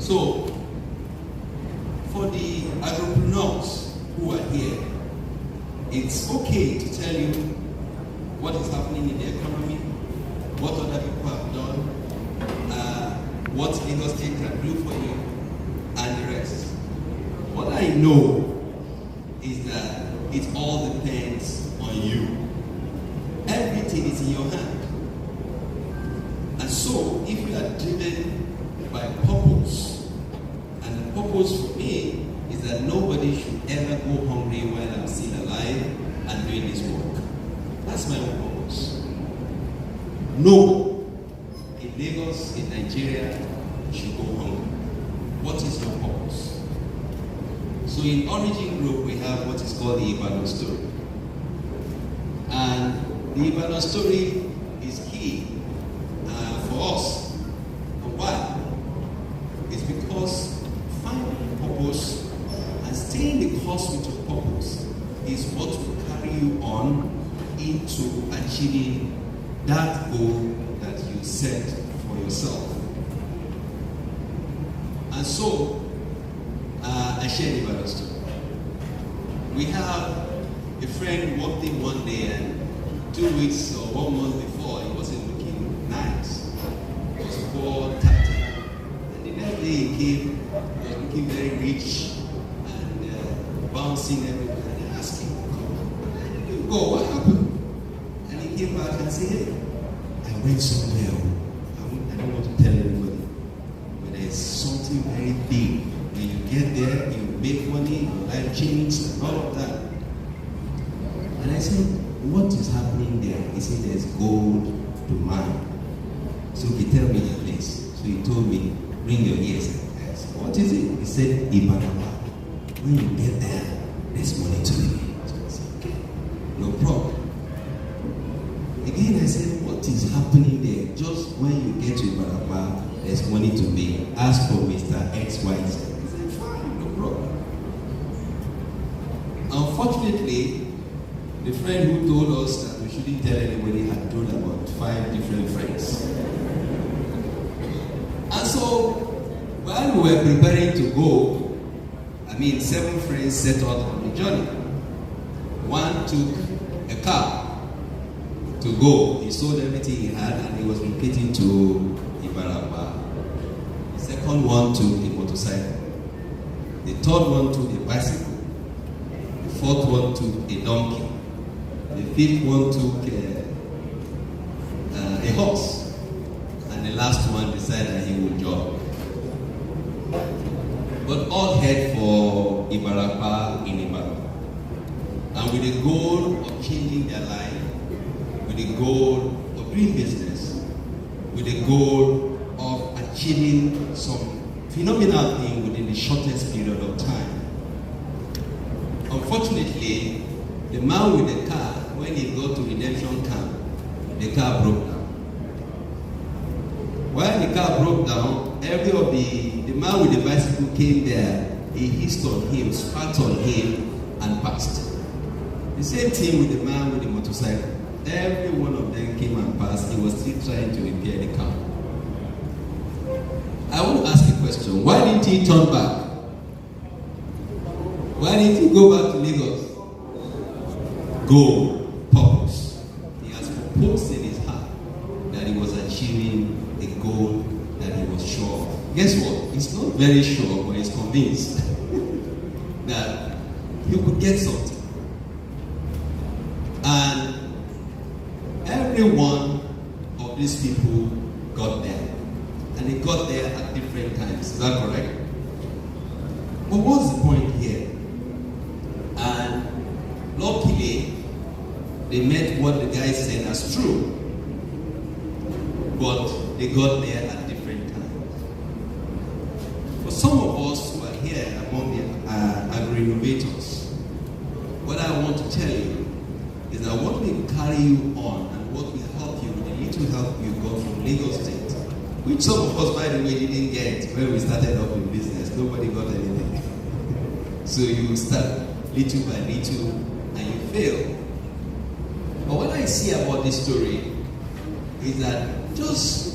So, for the agripreneurs who are here, it's okay to tell you what is happening in the economy, what other people have done, what Lagos State can do for you, and the rest. What I know is that it all depends on you. Everything is in your hand. And so, if you are driven by purpose, and the purpose for me is that nobody should ever go hungry while I'm still alive and doing this work. That's my own purpose. No, in Lagos, in Nigeria, should go hungry. What is your purpose? So in Origin Group, we have what is called the Ibadan story. And the Ibadan story is key for us. And why? It's because finding purpose and staying the course with your purpose is what will carry you on into achieving that goal that you set for yourself. And so, I shared the Bible story. We have a friend who walked in one day, and 2 weeks or 1 month before, he wasn't looking nice. He was poor, tattered. And the next day he came, he was looking very rich and bouncing everywhere. And I asked him, "Where did you go? What happened?" And he came back and said, "Hey, I went somewhere. I don't want to tell anybody, but there's something very big. When you get there, you make money, your life changes, and all of that." And I said, "What is happening there?" He said, "There's gold to mine." So he tell me the place. So he told me, "Bring your ears." I said, "What is it?" He said, "Ibadan. When you get there, there's money to me." So I said, "Okay, no problem." Again, I said, "What is happening there? Just when you get to Ibadan, there's money to me. Ask for Mr. XYZ." He said, "Fine, no problem." Unfortunately, the friend who told us that we shouldn't tell anybody had told about 5 different friends. And so, while we were preparing to go, 7 friends set out on the journey. One took a car to go. He sold everything he had and he was relocating to Ibaraba. The second one took a motorcycle. The third one took a bicycle. The fourth one took a donkey. The fifth one took a horse. And the last one decided he would jog. But all head for Ibarapa in Ibarapa. And with the goal of changing their life, with the goal of doing business, with the goal of achieving some phenomenal thing within the shortest period of time. Unfortunately, the man with the car, when he got to redemption camp, the car broke down. While the car broke down, the man with the bicycle came there, he hissed on him, spat on him, and passed. The same thing with the man with the motorcycle. Every one of them came and passed. He was still trying to repair the car. I want to ask a question. Why didn't he turn back? Why didn't he go back to Lagos? Goal, purpose. He has proposed in his heart that he was achieving a goal that he was sure of. Guess what? He's not very sure, but he's convinced that he could get something. And every one of these people got there. And they got there at different times. Is that correct? But what's the point here? And luckily, they met what the guy said as true. But they got there at different times. For some of us who are here among the agri-innovators, what I want to tell you is that what will carry you on and what will help you, the little help you got from Lagos State, which some of us, by the way, didn't get when we started off in business. Nobody got anything. So you start little by little and you fail. But what I see about this story is that just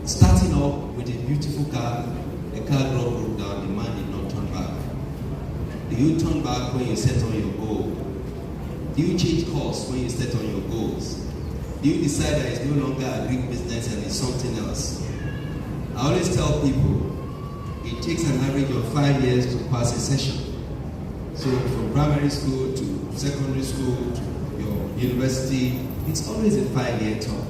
starting off with a beautiful car, the the car broke down, the man did not turn back. Do you turn back when you set on your goal? Do you change course when you set on your goals? Do you decide that it's no longer a Greek business and it's something else? I always tell people, it takes an average of 5 years to pass a session. So from primary school to secondary school to your university, it's always a 5-year term.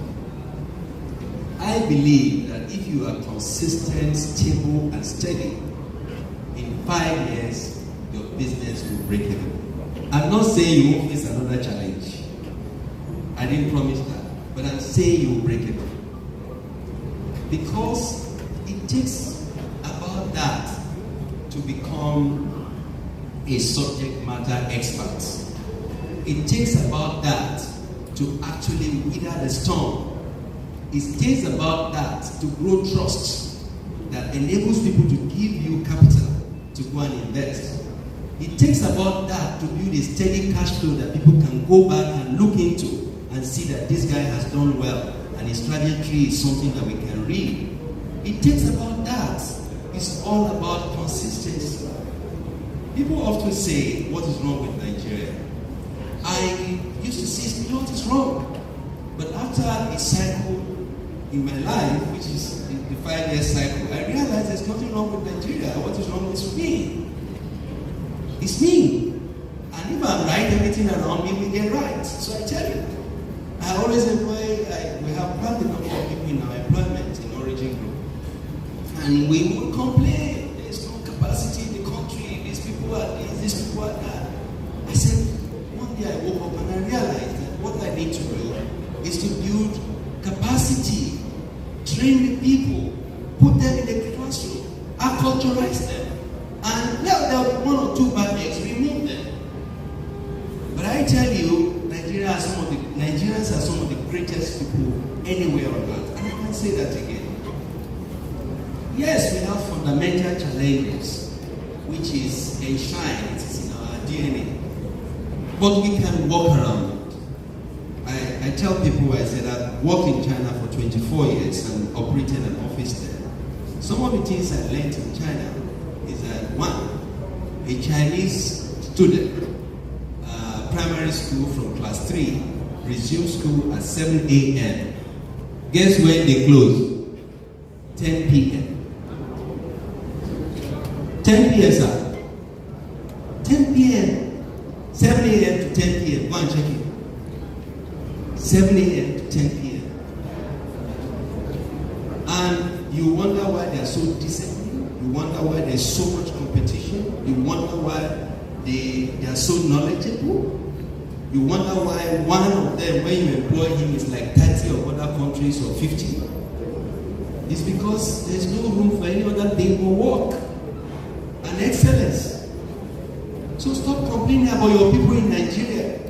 I believe that if you are consistent, stable, and steady, in 5 years, your business will break even. I'm not saying you won't face another challenge. I didn't promise that. But I'm saying you will break even. Because it takes about that to become a subject matter expert. It takes about that to actually weather the storm. It takes about that to grow trust that enables people to give you capital to go and invest. It takes about that to build a steady cash flow that people can go back and look into and see that this guy has done well and his trajectory is something that we can read. It takes about that. It's all about consistency. People often say, what is wrong with Nigeria? I used to say, what is wrong? But after a cycle in my life, which is the 5-year cycle, I realized there's nothing wrong with Nigeria. What is wrong with me? It's me. And if I'm right, everything around me will get right. So I tell you, I always employ, we have quite a number of people in our employment in Origin Group. And we would complain, there's no capacity in the country, these people are this, these people are that. I said, one day I woke up and I realized that what I need to do is to build capacity, train the people, put them in the classroom, acculturize them, and let there be 1 or 2 bad eggs, remove them. But I tell you, Nigerians are some of the greatest people anywhere on earth. And I can say that again. Yes, we have fundamental challenges, which is enshrined, it is in our DNA. But we can walk around it. I tell people, I said I've worked in China for 24 years and operated an office there. Some of the things I learned in China is that, one, a Chinese student, primary school from class 3, resume school at 7 a.m. Guess when they close? 10 p.m. 10 p.m. sir. 10 p.m. 7 a.m. to 10 p.m. Go and check it. 7 a.m. to 10 p.m. And you wonder why they are so disciplined. You wonder why there's so much competition. You wonder why they are so knowledgeable. You wonder why one of them, when you employ him, is like 30 of other countries or 50. It's because there's no room for any other thing but work and excellence. So stop complaining about your people in Nigeria.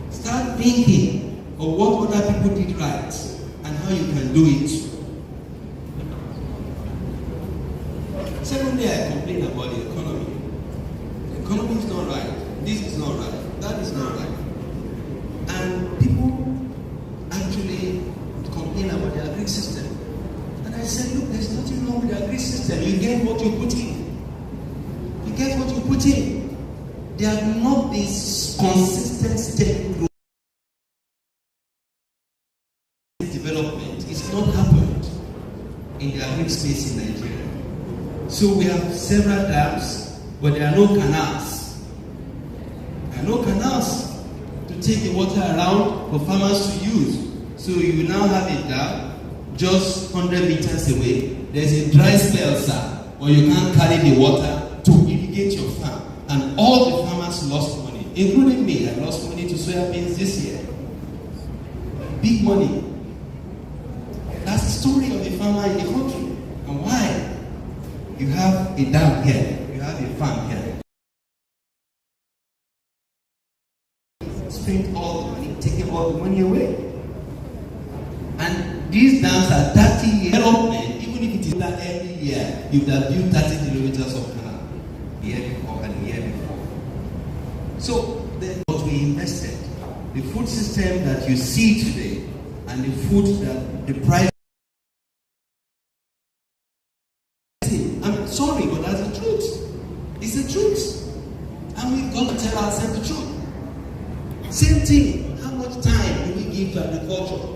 Start thinking of what other people did right and how you can do it. Secondly, I complain about the economy. The economy is not right. This is not right. That is not right. And people actually complain about the agri system. And I said, look, there's nothing wrong with the agri system. You get what you put in. You get what you put in. There are not this consistent steady growth. Development. It's not happened in the agri space in Nigeria. So we have several dams, but there are no canals. There are no canals to take the water around for farmers to use. So you now have a dam just 100 meters away. There's a dry spell, sir, or you can't carry the water to irrigate your farm. And all the farmers lost money, including me. I lost money to soybeans this year. Big money. That's the story of the farmer in the country. And why? You have a dam here, you have a farm here. Spend all the money, taking all the money away. And these dams are 30 years development. Even if it is that every year, you would have built 30 kilometers of canal the year before and the year before. So then what we invested, the food system that you see today, and the food that the price I'm sorry, but that's the truth. It's the truth. And we've got to tell ourselves the truth. Same thing. How much time do we give to agriculture?